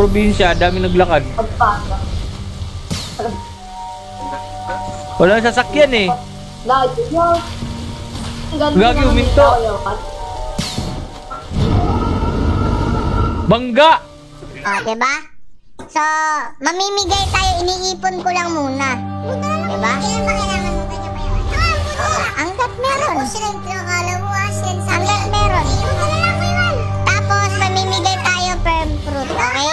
probinsya, dami naglakad. Walang sasakyan eh. Gagi, uminto. Bangga! Oh, diba? So, mamimigay tayo, iniipon ko lang muna. Diba? Hanggat meron. Hanggat meron. Tapos, mamimigay tayo per fruit, okay?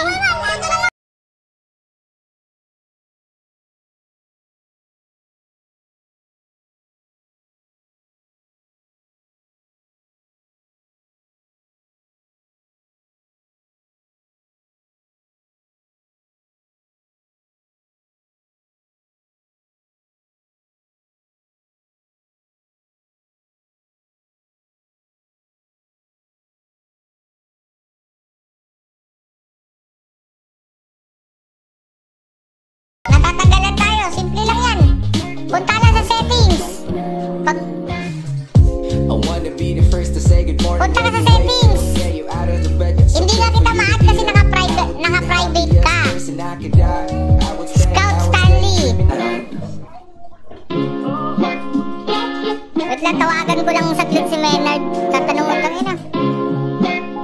Natatanggalan tayo. Simple lang yan. Punta lang sa settings. Punta ka sa settings. Hindi nga kita ma-add kasi naka-private ka. Scout Stanley. Wait lang, tawagan ko lang saglit si Maynard. Tatanong mo lang yun ah.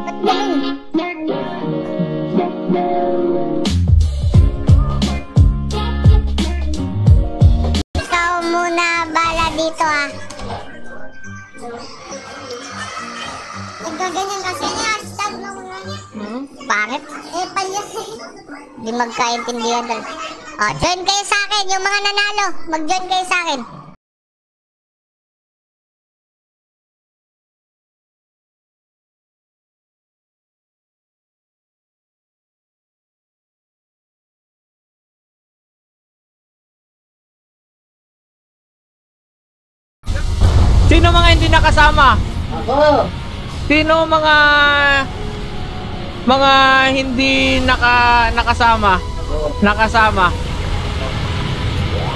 Ba't ganun? Ikaw muna bala dito ah. Nagkaganyan kasi hashtag mo muna niya. Pangit. Di magkaintindihan dal. Oh, join kayo sa akin, yung mga nanalo. Mag-join kayo sa akin. Sino mga hindi nakasama? Ako. Sino mga hindi nakasama? Nakasama.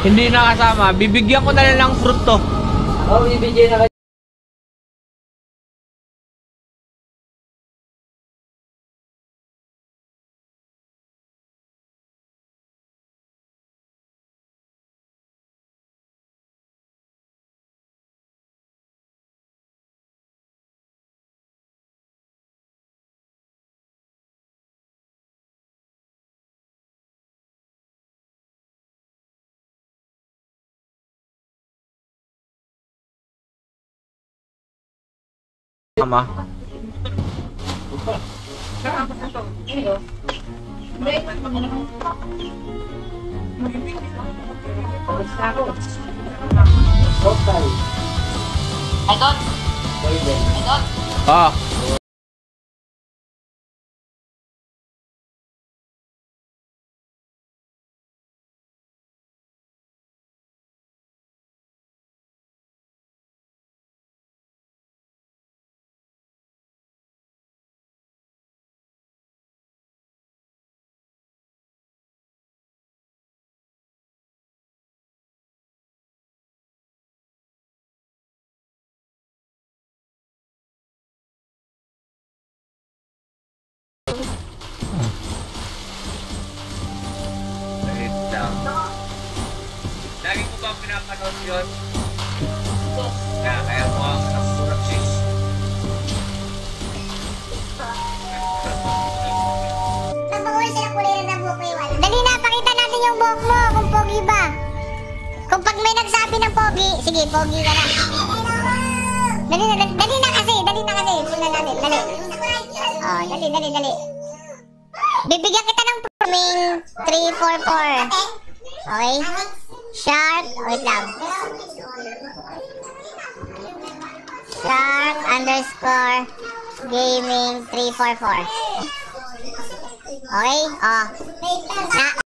Hindi nakasama. Bibigyan ko na lang ng fruit to. Ako bibigyan na. Sama. Ah. Lagi ko ba pinapanood yun? Kaya mo ang nakukurap sis. Dali na, pakita natin yung buhok mo kung pogi ba. Kung pag may nagsabi ng pogi, sige, pogi ka na. Dali na kasi. Puna natin, dali. Oh, dali. Bibigyan kita ng purming 344. Okay? Shark, wait lang. Shark underscore gaming 344. Okay? Oh. Na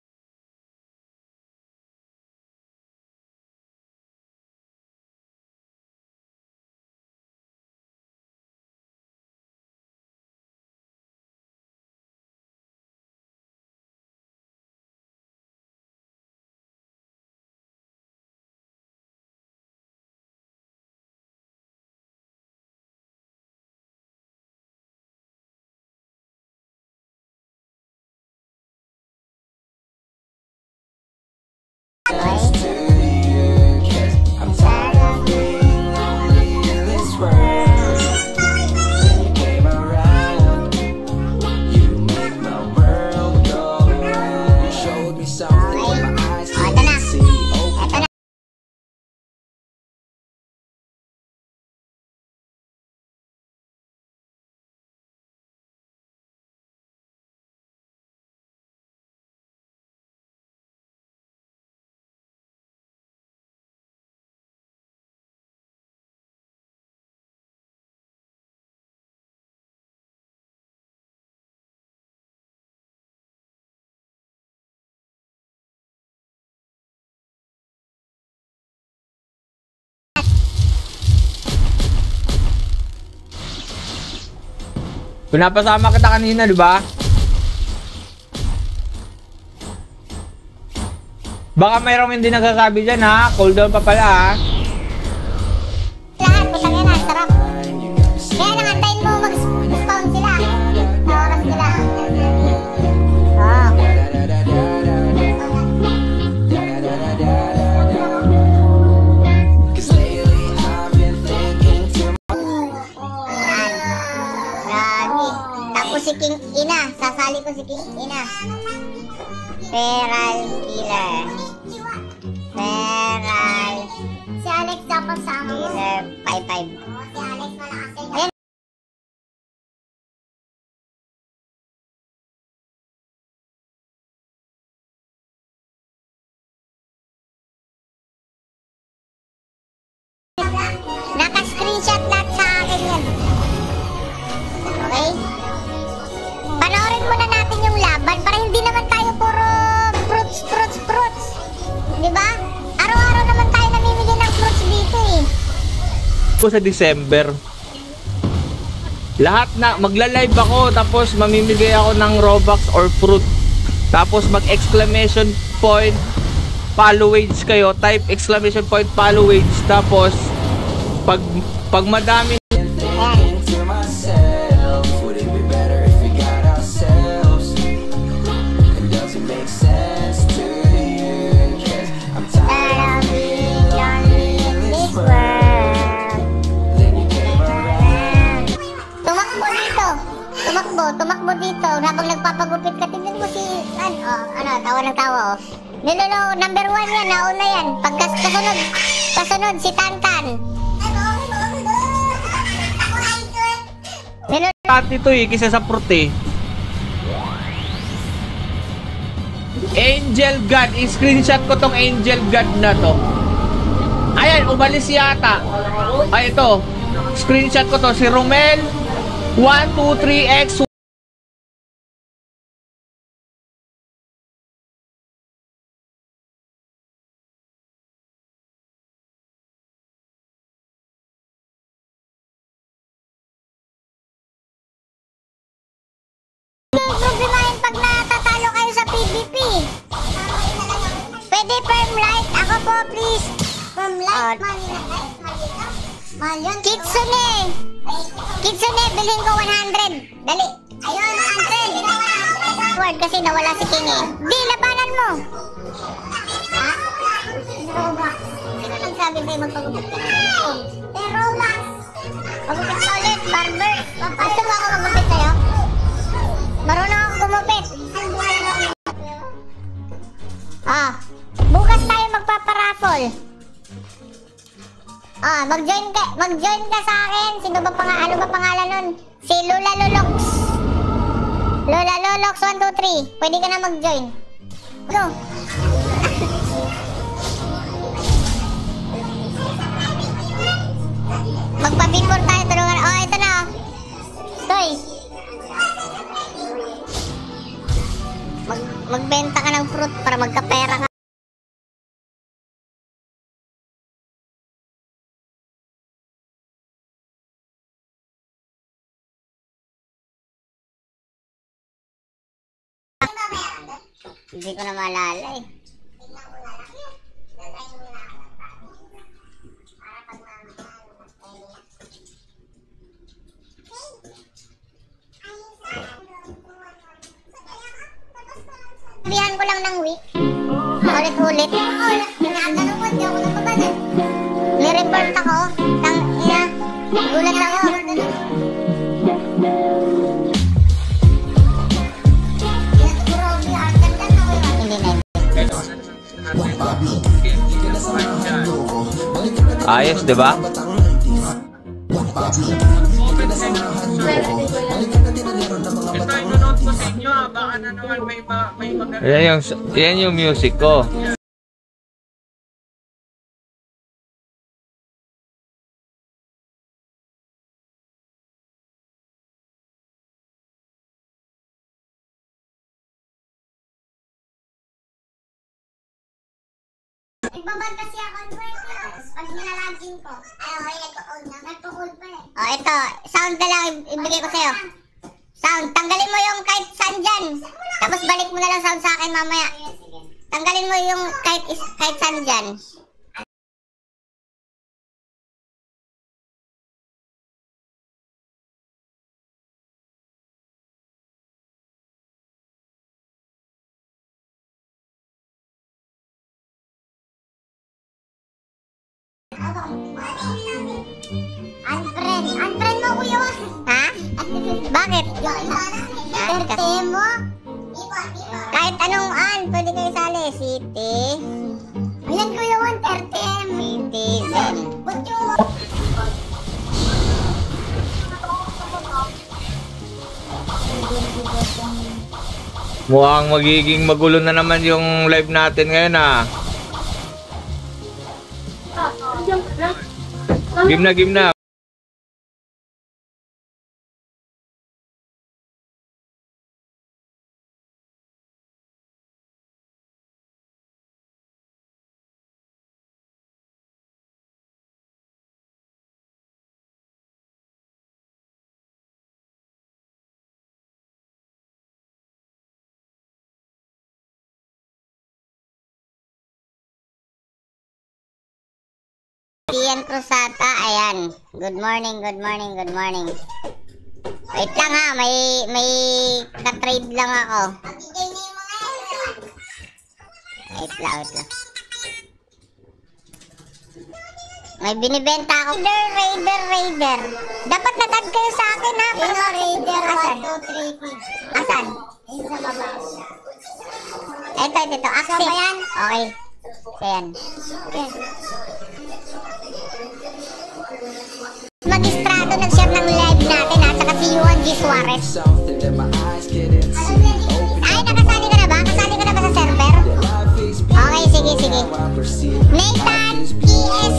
Pinapasama kita kanina, di ba? Baka mayroong hindi nagkakabi dyan, ha? Cooldown pa pala, ha? Lahat, putang yan, ang sarap. Kaya lang, antayin mo mag-spawn sila. Sa oras nila. Oh. Tapos si King Ina, sasali ko si King Ina. Feral Killer. Feral. Si Alex dapat sa Killer 5-5. Si Alex malakas din. Ayan. Naka-screenshot lahat sa akin yan. Okay? Panoorin muna natin yung laban para hindi naman tayo puro fruits. Diba? Araw-araw naman tayo namimigay ng fruits dito eh. Ko sa December. Lahat na, magla-live ako tapos mamimigay ako ng Robux or fruit. Tapos mag-exclamation point followage kayo. Type exclamation point followage. Tapos pag madami tumakbo dito habang nagpapagupit ka. Tignan mo si tawa ng tawa oh. Number 1 yan, nauna yan. Kasunod si Tantan. at ito eh, kisa sa fruit eh. Angel God, i-screenshot ko tong Angel God na to. Ayan, umalis yata. Ay, ito. Screenshot ko to. Si Romel 123X. Problemahin pag natatalo kayo sa PvP. Pwede firm light. Ako po, please. Firm light. Mahal yun. Kitsune. Kitsune, bilhin ko 100. Dali. Ayun, 100. Word kasi nawala si King eh. Di, labanan mo. Ha? Robux. Sino nagsabi sa'yo magpagupit ka? Robux. Magupit ka ulit, barber. Gusto mo ako magupit sa'yo? Marunong ako gumupit. Bukas tayo magpaparaffle. Mag-join ka sa akin. Ano ba pangalan nun? Si Lola Lolox. Lola Lolox 123. Pwede ka na mag-join. Go. Magpa-before tayo tulungan. Oh, ito na. Toy. Magbenta ka ng fruit para magkapera ka. Hindi ko na maalala eh. Sabihan ko lang ng week. Ulit-ulit. Ni-report ako. Gulat ako. Ayos, di ba? Yan yung music ko. Nagbabad kasi ako ng 20 pag nilalagin ko. Ay, nagpo-hold na. Nagpo-hold pa eh. Oh, ito. Sound na lang ibigay ko sa'yo. Sound, tanggalin mo yung kahit saan dyan. Tapos balik mo na lang sound sa akin mamaya. Tanggalin mo yung kahit saan dyan. Unfriend mo, kuya. Ha? Bakit? Mo? Kahit anong pwede kayo sali. City. Ilan kuya 130M? Citizen. Mukhang magiging magulo na naman yung live natin ngayon ah. Game na, game na. Ian Cruzata, ayan. Good morning, good morning, good morning. Wait lang ha, may ka-trade lang ako. Wait lang. May binibenta ako. Raider. Dapat natag kayo sa akin ha. Raider, 1, 2, 3. Asan? Ito. Accept. Yan? Okay. Ayan. Magistrado nag-share ng live natin ha, saka si Juan G. Suarez. Ay, nakasali ka na ba? Kasali ka na ba sa server? Okay, sige. Nathan, PS.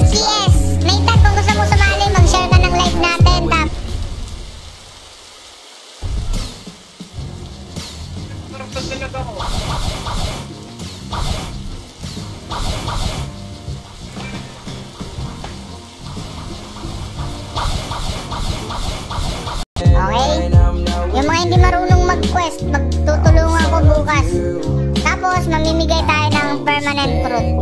Nathan, kung gusto mo sumali, mag-share ka ng live natin. Okay? Yung mga hindi marunong mag-quest, magtutulungan ko bukas. Tapos, mamimigay tayo ng permanent fruit.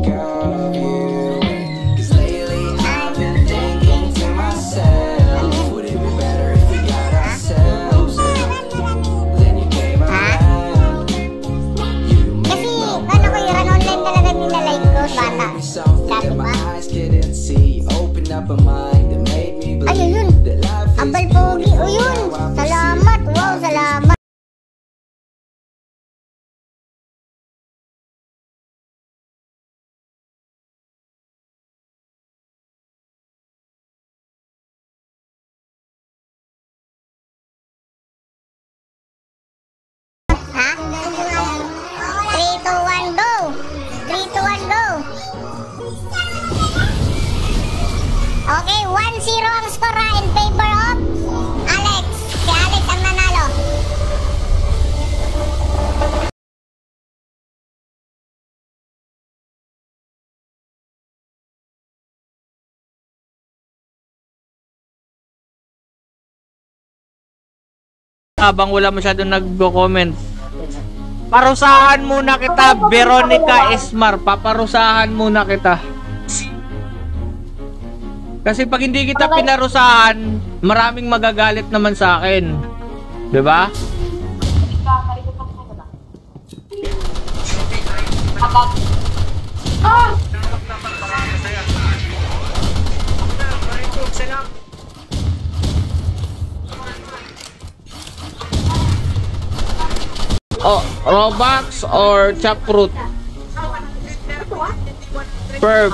Kasi, ano ko yun, online talaga nilalike ko, bata. Sabi ba? Ayun yun. Abal pogi. O yun. Salamat. Wow, salamat. Ha? 3, 2, 1, go! 3, 2, 1, go! Okay, 1-0 ang score in favor of Alex. Si Alex ang nanalo. Habang wala masyadong nagko-comment. Parusahan muna kita, Veronica Esmar. Paparusahan muna kita. Kasi pag hindi kita pinarusahan, maraming magagalit naman sa akin. 'Di ba? Oh, Robux or Chaproot? Perm.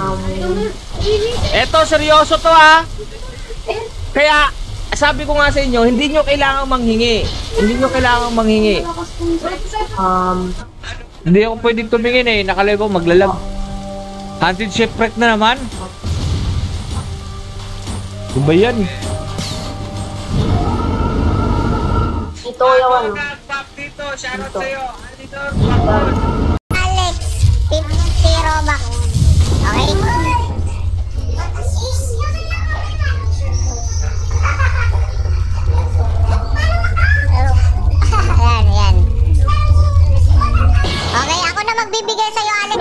Eto, seryoso to ha. Kaya, sabi ko nga sa inyo, hindi nyo kailangang manghingi. Hindi ako pwedeng tumingin eh. Nakalay ko maglalag. Anti-shipwreck na naman. Ano ba yan? Ito yung Dito, shoutout sa'yo. Alex, 50 Robux. Okay? magbibigay sa'yo, Alex.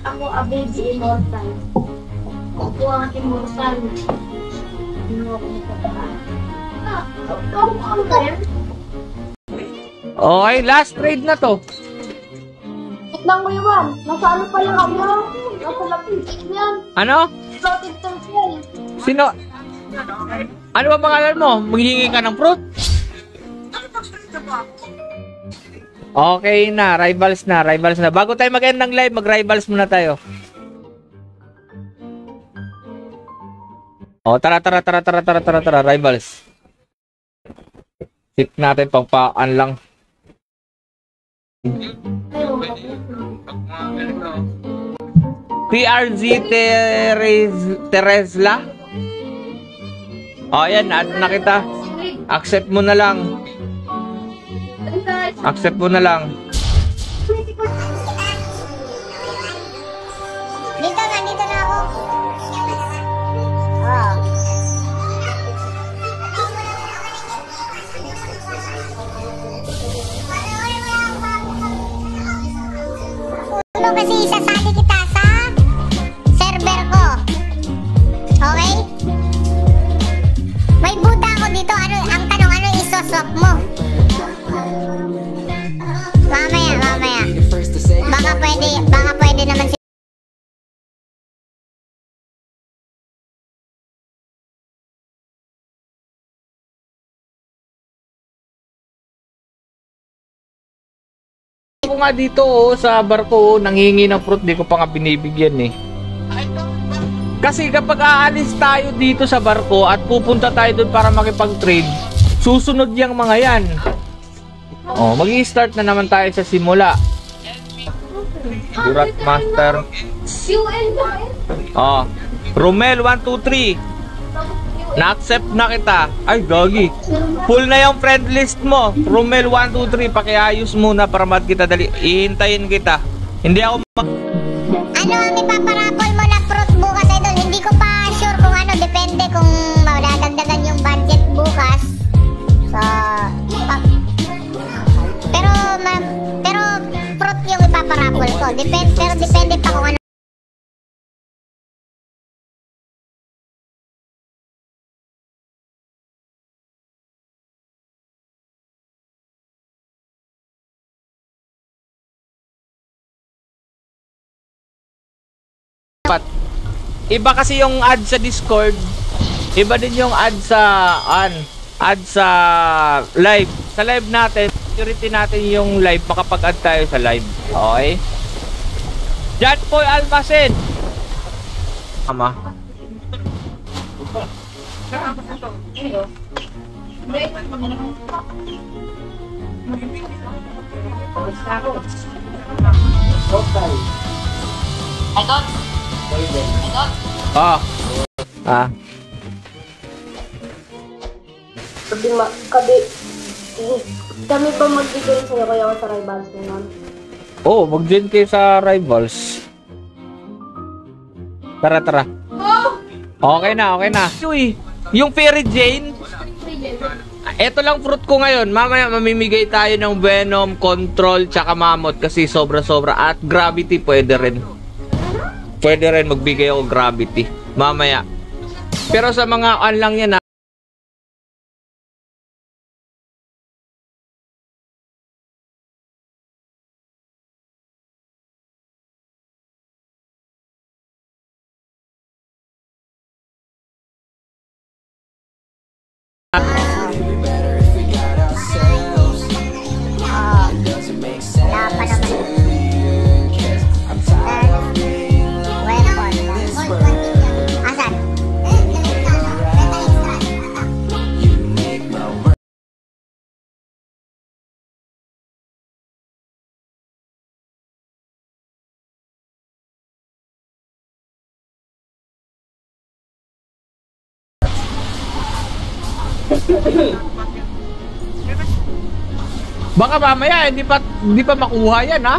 Ako, a baby immortal. Ako ang immortal. Okay, last trade na to. Tignan mo yun. Nasa ano pa lang ako? Nasa lapis. Yan. Ano? Floating turtle. Sino? Ano ba pangalan mo? Maghihingi ka ng fruit? Okay na, rivals na, rivals na. Bago tayo mag-end ng live, mag-rivals muna tayo. Oh, tara, rivals. Hit natin pang-paan lang. TRZ Teresla. Oh, ayan, add na kita. Accept mo na lang. Accept mo na lang. Dito na ako. Oh. Ano kasi isasali kita sa server ko. Okay? May buta ako dito. Ano, ang tanong, ano isoswap mo? Mamaya. Baka pwede naman si... Ako nga dito sa barko, nanghihingi ng fruit, di ko pa nga binibigyan eh. Kasi kapag aalis tayo dito sa barko at pupunta tayo doon para makipag-trade, susunod yung mga yan. Oh, magi-start na naman tayo sa simula. Durat Master. Oh, Romel 123. Na-accept na kita. Ay, gagi. Full na yung friend list mo. Romel 123, pakiayos muna para mat kita dali. Ihintayin kita. Hindi ako Ano ang ipaparapol mo na fruit bukas, idol? Hindi ko pa sure kung ano. Depende kung madadagdagan yung budget bukas. So, pero fruit yung ipaparapol ko. Pero depende pa kung ano. Iba kasi yung ad sa Discord. Iba din yung ad sa live. Sa live natin, priority natin yung live, makapag-add tayo sa live. Okay? John Paul Almacen. Ama. Ah. Ah. Kami pa magbigay sa'yo kaya ako sa rivals mo nun. Oh, mag-join kayo sa rivals. Tara. Okay na. Uy, yung Fairy Jane. Ito lang fruit ko ngayon. Mamaya mamimigay tayo ng Venom, Control, tsaka Mammoth kasi sobra-sobra. At Gravity pwede rin. Pwede rin magbigay ako Gravity. Mamaya. Pero sa mga lang yan Wala pa naman. Asan? Baka mamaya hindi pa makuha yan ha.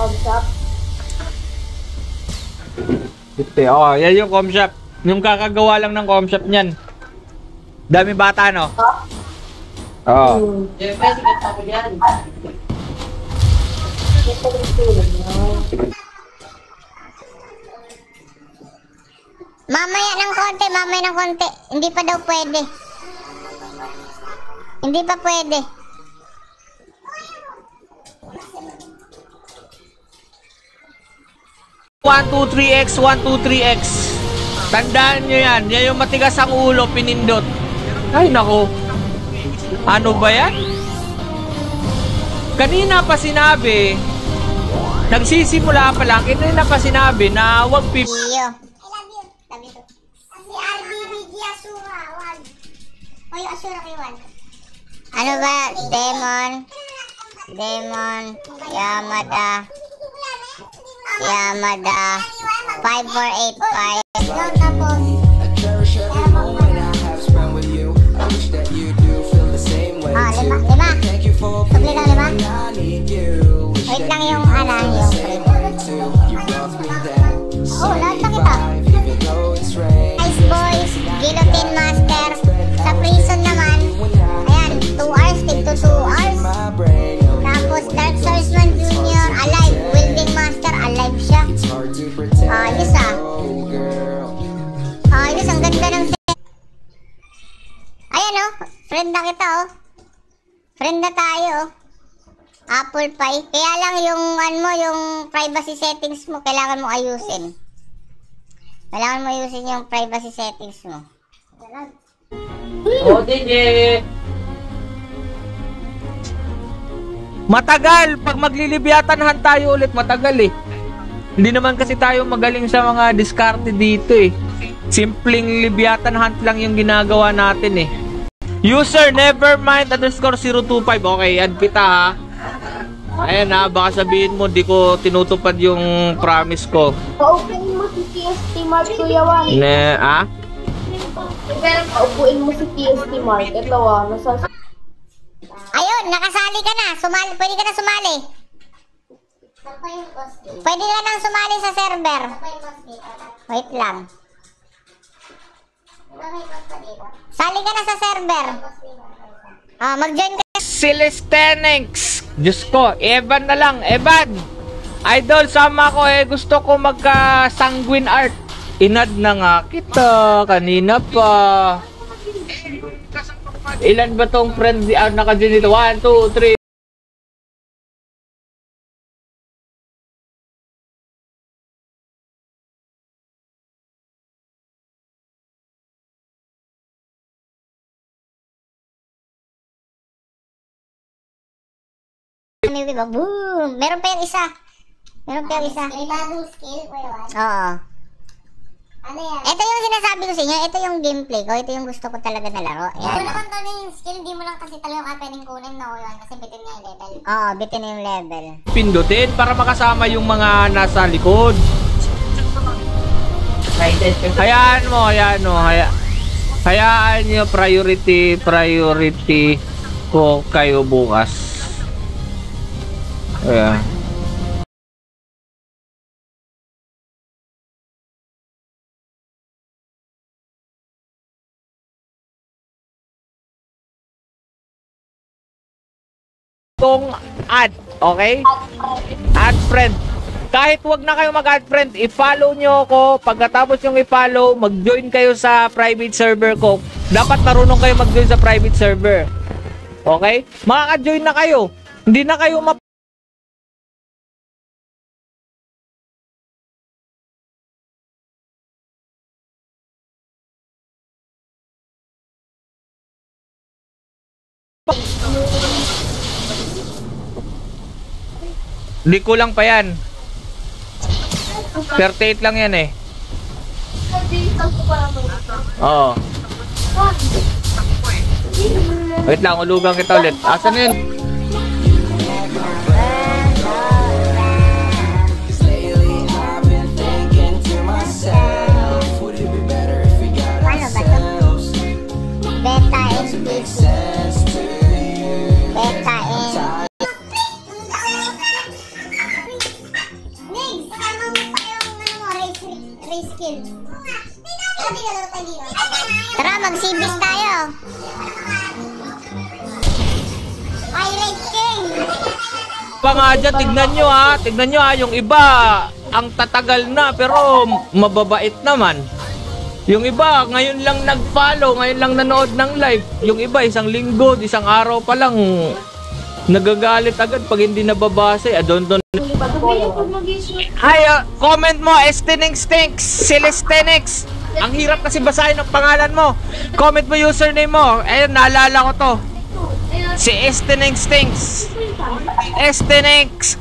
concept. Ito, oh, yan yung com shop. Yung kakagawa lang ng com shop niyan. Dami bata, no? Oo. Mamaya ng konti, mamaya ng konti. Hindi pa daw pwede. Hindi pa pwede. One, two, 3x, 1, 2, 3x. Tandaan nyo yan. Yan yung matigas ang ulo, pinindot. Ay, nako. Ano ba yan? Kanina pa sinabi, nagsisimula pa lang, kanina pa sinabi na wag Iyo. I love you. Love you too. Si RBBG Asura, wag. O yung Asura kay Juan. Ano ba? Demon. Yamada. 5485. Tapos. Lima. Subli lang 5. Wait lang yung yung frame. Oh, lahat na kita. Ice Boys, Guillotine Master. Sa prison naman, ayan, 2 hours, tig to 2 hours. Tapos Dark Swordsman Jr. Alive, Wielding Master, alive siya. Ayos Ayos, ang ganda ng set. Ayan friend na kita Friend na tayo Apple Pie. Kaya lang yung yung privacy settings mo, kailangan mo ayusin. Kailangan mo ayusin yung privacy settings mo. Matagal. Pag maglilibyatan tayo ulit, matagal eh. Hindi naman kasi tayo magaling sa mga diskarte dito eh. Simpleng libyatan hunt lang yung ginagawa natin eh. User nevermind _025. Okay, add kita ha. Ayan ha, baka sabihin mo di ko tinutupad yung promise ko. Paupuin mo si TST Mart, Kuya Juan. Paupuin mo si TST Mart. Ito nasa... Ayun, nakasali ka na. Pwede ka na sumali. Pwede ka nang sumali sa server. Wait lang. Sali ka na sa server. Mag-join ka. Celestenex. Diyos ko, Evan na lang. Evan! Idol, sama ko gusto ko magka-sanguine art. Inad na nga kita. Kanina pa. Ilan ba tong friend naka-join dito? 1, 2, 3. Boom! Meron pa yung isa. Ibagong skill, Oo. Ano yan? Ito yung sinasabi ko sa inyo. Ito yung gameplay ko. Ito yung gusto ko talaga na laro. Ito naman to yung skill. Hindi mo lang kasi talaga pwedeng kunin na yun. Kasi bitin niya yung level. Oo, bitin na yung level. Pindutin para makasama yung mga nasa likod. Hayaan nyo priority ko kayo bukas. Ayan. Itong add, okay? Add friend. Kahit wag na kayo mag-add friend, i-follow nyo ako. Pagkatapos yung i-follow, mag-join kayo sa private server ko. Dapat marunong kayo mag-join sa private server. Okay? Makaka-join na kayo. Hindi na kayo Hindi kulang pa yan. 38 lang yan eh. Oo. Wait lang, ulugan kita ulit. Asan yun? Beta NPC. Beta Pa nga dyan, tignan nyo ha, yung iba, ang tatagal na, pero mababait naman. Yung iba, ngayon lang nag-follow, ngayon lang nanood ng live. Yung iba, isang linggo, isang araw pa lang, nagagalit agad pag hindi nababasa. Ay, comment mo, Esteningstinks, Celestinix. Ang hirap kasi basahin ang pangalan mo. Comment mo username mo. Ayun, naalala ko to. Si Esteningstinks. Esteninks.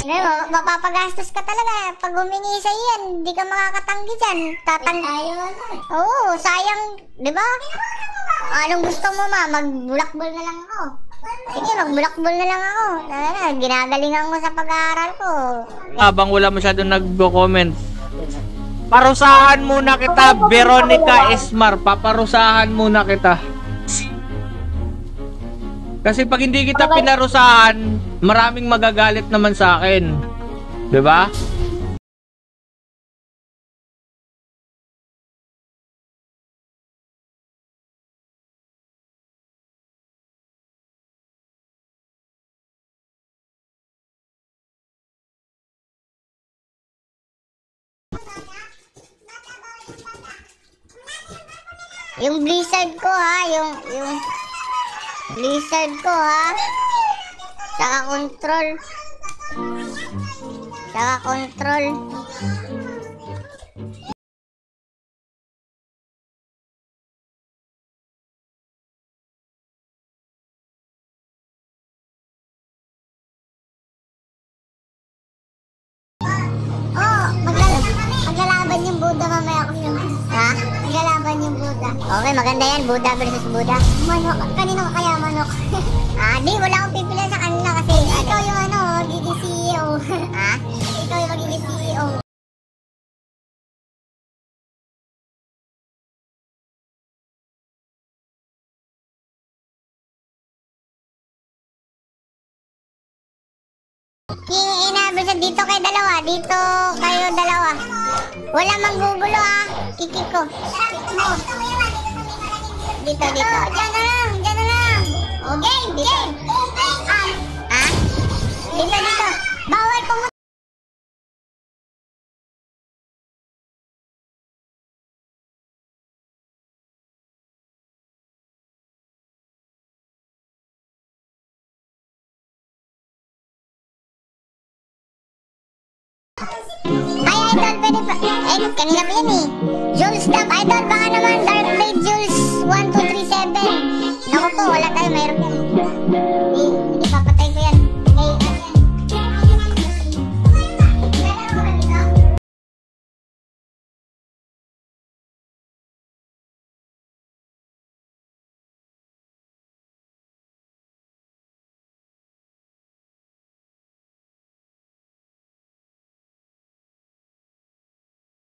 Ano, mapapagastos ka talaga. Pag humingi sa yan, hindi ka makakatanggi dyan. Oo, sayang, di ba? Anong gusto mo, ma? Magbulakbol na lang ako. Sige, magbulakbol na lang ako. Ginagalingan ko sa pag-aaral ko. Habang wala masyadong nagko-comment, parusahan muna kita, Veronica Esmar. Paparusahan muna kita. Kasi pag hindi kita pinarusahan, maraming magagalit naman sa akin. 'Di ba? Yung blizzard ko ha, yung blizzard ko ha. Saka control. Maglalaban yung Buddha mamaya ko yun. Ha? Maglalaban yung Buddha. Okay, maganda yan. Buddha versus Buddha. Manok. Kanino ka kaya manok? Di. Wala akong pipila sa kanila kasi ikaw yung magiging CEO. Ha? Ikaw yung magiging CEO. Inaabot dito kayo dalawa. Dito kayo dalawa. Wala mang gugulo ha. Kiki ko. Dito. Diyan na lang. O, game. Ha? Dito. Bawal pumunta. Ay, idol, pwede pa. Kanina pa yan eh. Jules Dab, idol, baka naman Dark Blade Jules 1237. Naku po, wala tayo, mayroon yan. Hindi papatay ko yan.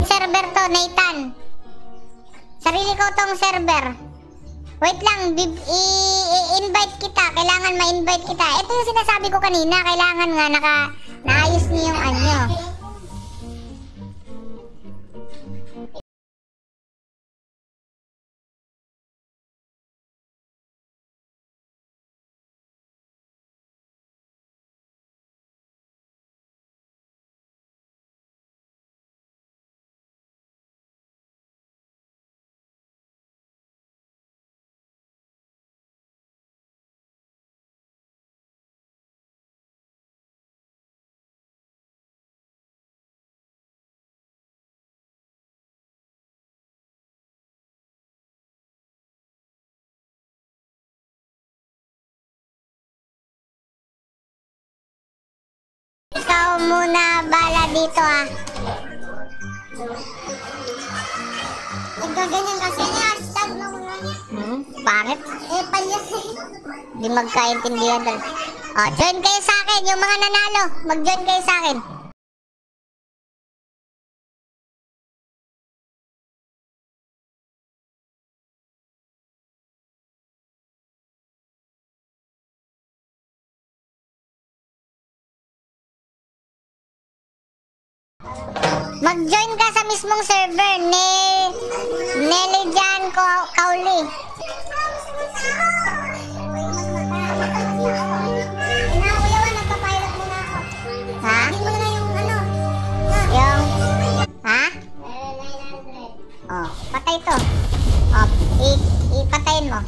Server to, Nathan. Sarili ko tong server. Wait lang, i-invite kita. Kailangan ma-invite kita. Ito yung sinasabi ko kanina. Kailangan nga naayos niyo yung anyo. muna bala dito ah. Nagkaganyan kasi hashtag na muna. Pangit. Palyas eh. Di magkaintindihan dal. Join kayo sa akin, yung mga nanalo. Mag-join kayo sa akin. Mag-join ka sa mismong server ni Nelly Jan Kauli. Ha? Yung ha? Oh, patay to. Oh, ipatayin mo.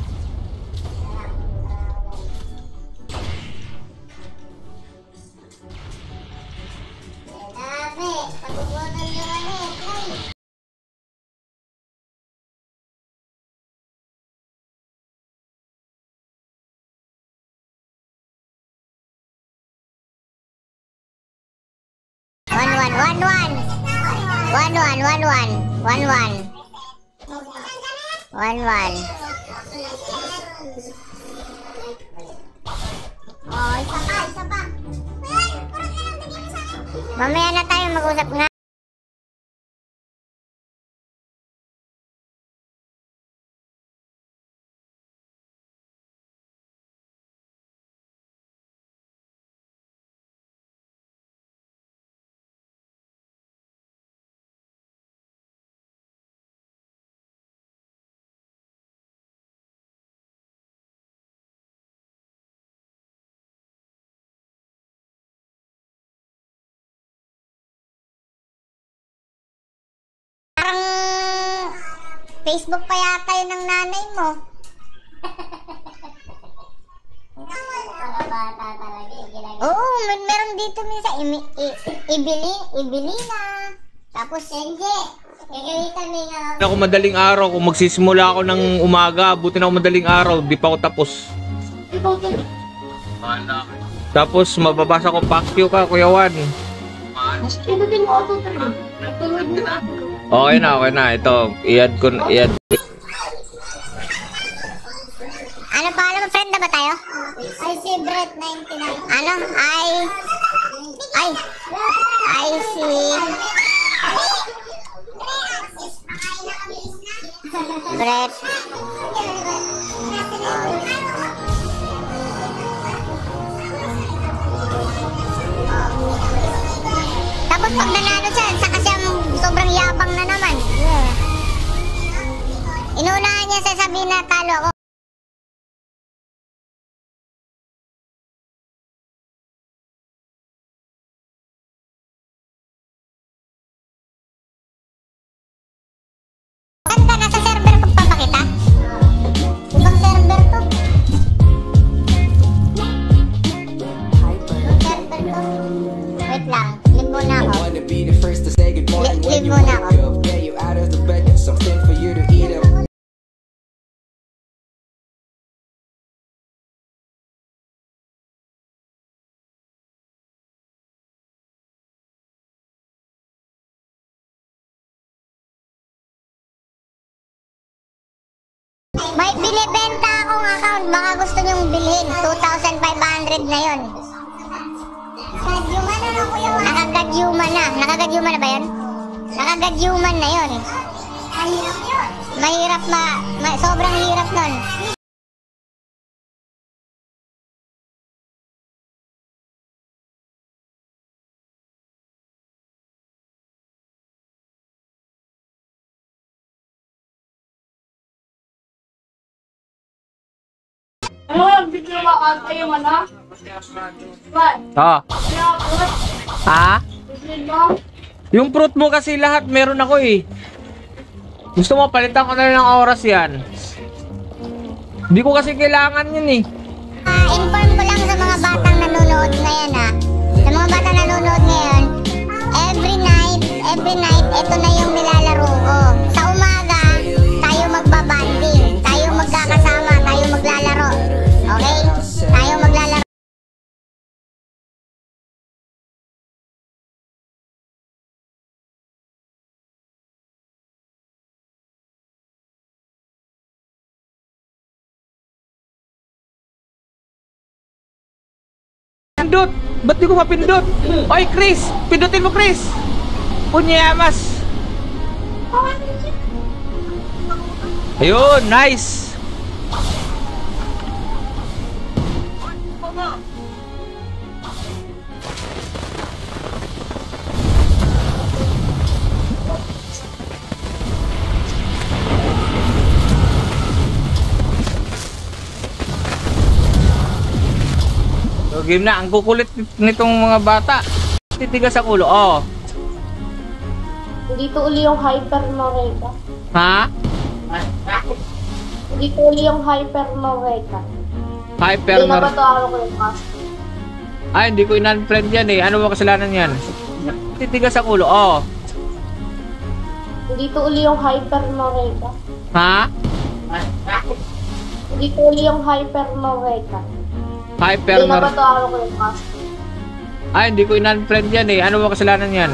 One. Oh, isa pa. Mamaya na tayo mag-usap nga. Parang Facebook pa yata yun ng nanay mo. Oo, meron dito minsan. Ibilina. Tapos, hindi. Ako madaling araw, kung magsisimula ako ng umaga, buti na ako madaling araw, di pa ako tapos. Tapos mababasa ko Pacquiao ka, Kuya Juan. Okay na. Ito, i-add ko. Ano pangalan mo? Friend na ba tayo? Ay, si Brett 99. Ano? Si Brett. Tapos pag nanalo siya, saka siya sobrang yabang na naman. Inunahan niya sasabihin na talo ako. Saan ka? Nasa server pagpapakita? Ibang server to? Server to? Wait lang, live muna ako. Live muna ako. May binibenta akong account, baka gusto nyong bilhin. 2,500 na yun. Nakagadyuman na. Nakagadyuman na ba yun? Nakagadyuman na yun. Mahirap sobrang hirap nun. Ano yung video makanta yung ano? What? Ha? Bibili mo? Yung fruit mo kasi lahat meron ako eh. Gusto mo palitan ko na rin ng oras yan. Hindi ko kasi kailangan yun eh. Inform ko lang sa mga batang nanonood ngayon Sa mga batang nanonood ngayon, every night, ito na yung nilalaro ko. Sa umaga, tayo magbabanding, tayo magkakasama, tayo maglalaro. Okay? Tayo maglalaro. mapindot? Ba't di ko mapindot? Oy, Chris! Pindutin mo, Chris! Punyamas! Ayun, nice! So, game na. Ang kukulit nitong mga bata. Titigas sa ulo. Oh. Dito uli yung hyper Moreka. Ha? Dito uli yung hyper Moreka. Hyper Hindi na ba ito araw ko yung pass? Ay, hindi ko in-unfriend yan eh. Ano ba kasalanan yan? Titigas sa ulo. Oh. Dito uli yung hyper Moreka. Ha? Dito uli yung hyper Moreka. Hyper Hindi na ba ito araw ko yung pass? Ay, hindi ko in-unfriend yan eh. Ano ba kasalanan yan?